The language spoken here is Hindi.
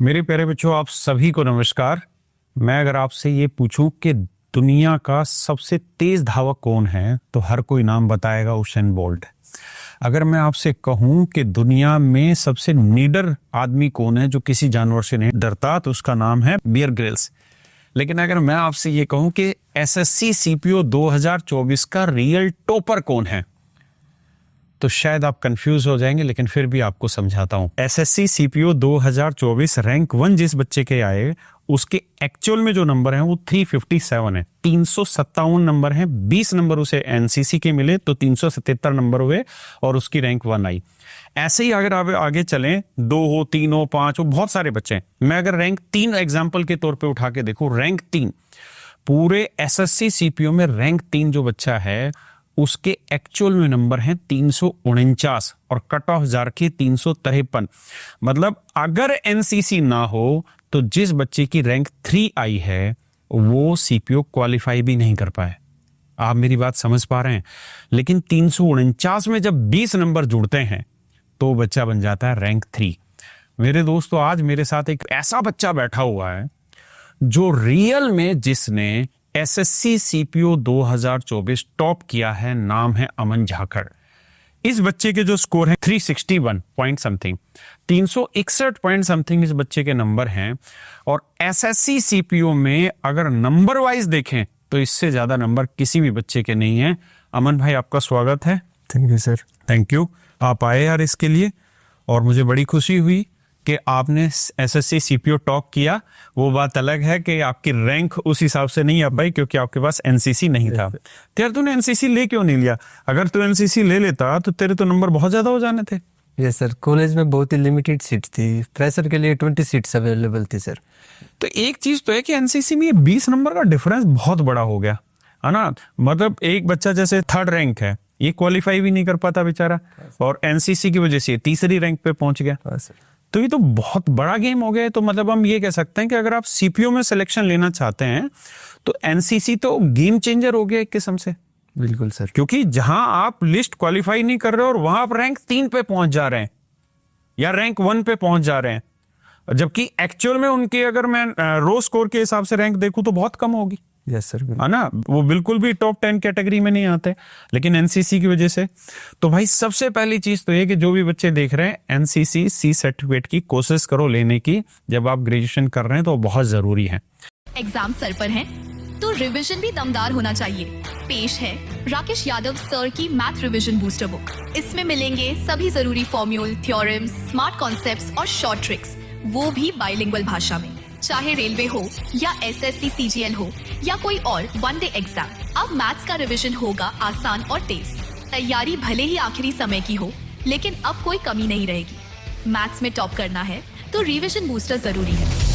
मेरे प्यारे बच्चों, आप सभी को नमस्कार। मैं अगर आपसे ये पूछूं कि दुनिया का सबसे तेज धावक कौन है तो हर कोई नाम बताएगा उसेन बोल्ट। अगर मैं आपसे कहूं कि दुनिया में सबसे निडर आदमी कौन है जो किसी जानवर से नहीं डरता तो उसका नाम है बियर ग्रिल्स। लेकिन अगर मैं आपसे ये कहूं कि एसएससी सीपीओ 2024 का रियल टॉपर कौन है तो शायद आप कंफ्यूज हो जाएंगे, लेकिन फिर भी आपको समझाता हूं। एसएससी सीपीओ 2024 रैंक 1 जिस बच्चे के आए उसके एक्चुअल में जो नंबर है वो 357 है। 357 नंबर है, 20 नंबर उसे एनसीसी के मिले तो 377 नंबर हुए और उसकी रैंक 1 आई। ऐसे ही अगर आप आगे चलें, 2 हो, 3 हो, 5 हो, बहुत सारे बच्चे हैं। मैं अगर रैंक 3 एग्जाम्पल के तौर पे उठा के देखूं, रैंक 3 पूरे एसएससी सीपीओ में रैंक 3 जो बच्चा है उसके एक्चुअल में नंबर है 349 और कट ऑफ जार के 353। मतलब अगर एनसीसी ना हो तो जिस बच्चे की रैंक 3 आई है वो सीपीओ क्वालिफाई भी नहीं कर पाए। आप मेरी बात समझ पा रहे हैं? लेकिन 349 में जब 20 नंबर जुड़ते हैं तो बच्चा बन जाता है रैंक 3। मेरे दोस्तों, आज मेरे साथ एक ऐसा बच्चा बैठा हुआ है जो रियल में जिसने एसएससी सीपीओ 2024 टॉप किया है। नाम है अमन झाकड़। इस बच्चे के जो स्कोर है 361 पॉइंट समथिंग, 361 पॉइंट समथिंग इस बच्चे के नंबर हैं। और एसएससी सीपीओ में अगर नंबर वाइज देखें तो इससे ज्यादा नंबर किसी भी बच्चे के नहीं है। अमन भाई, आपका स्वागत है। Thank you sir. Thank you, आप आए यार इसके लिए। और मुझे बड़ी खुशी हुई कि आपने एसएससी सीपीओ टॉप किया। वो बात अलग है कि आपकी रैंक उस हिसाब से नहीं आ पाई क्योंकि आपके पास एनसीसी नहीं था। यार तूने एनसीसी ले क्यों नहीं लिया? अगर तू एनसीसी ले लेता तो तेरे तो नंबर बहुत ज्यादा हो जाने थे। यस सर, कॉलेज में बहुत ही लिमिटेड सीट थी। फ्रेशर के लिए 20 सीट्स अवेलेबल थी सर। तो एक चीज तो है कि एनसीसी में ये 20 नंबर का डिफरेंस बहुत बड़ा हो गया है ना। मतलब एक बच्चा जैसे 3rd रैंक है, ये क्वालिफाई भी नहीं कर पाता बेचारा, और एनसीसी की वजह से 3री रैंक पे पहुंच गया। तो ये तो बहुत बड़ा गेम हो गया है। तो मतलब हम ये कह सकते हैं कि अगर आप सीपीओ में सिलेक्शन लेना चाहते हैं तो एनसीसी तो गेम चेंजर हो गया एक किस्म से। बिल्कुल सर, क्योंकि जहां आप लिस्ट क्वालिफाई नहीं कर रहे हो और वहां आप रैंक 3 पे पहुंच जा रहे हैं या रैंक 1 पे पहुंच जा रहे हैं, जबकि एक्चुअल में उनकी अगर मैं रो स्कोर के हिसाब से रैंक देखूं तो बहुत कम होगी। यस सर, है ना। वो बिल्कुल भी टॉप 10 कैटेगरी में नहीं आते, लेकिन एनसीसी की वजह से। तो भाई सबसे पहली चीज तो ये कि जो भी बच्चे देख रहे हैं, एनसीसी सी सर्टिफिकेट की कोशिश करो लेने की जब आप ग्रेजुएशन कर रहे हैं, तो बहुत जरूरी है। एग्जाम सर पर है तो रिवीजन भी दमदार होना चाहिए। पेश है राकेश यादव सर की मैथ रिवीजन बूस्टर बुक। इसमें मिलेंगे सभी जरूरी फॉर्म्यूल, थ्योरम्स, स्मार्ट कॉन्सेप्ट्स और शॉर्ट ट्रिक्स, वो भी बाइलिंगुअल भाषा में। चाहे रेलवे हो या एसएससी सीजीएल हो या कोई और 1 डे एग्जाम, अब मैथ्स का रिवीजन होगा आसान और तेज। तैयारी भले ही आखिरी समय की हो, लेकिन अब कोई कमी नहीं रहेगी। मैथ्स में टॉप करना है तो रिवीजन बूस्टर जरूरी है।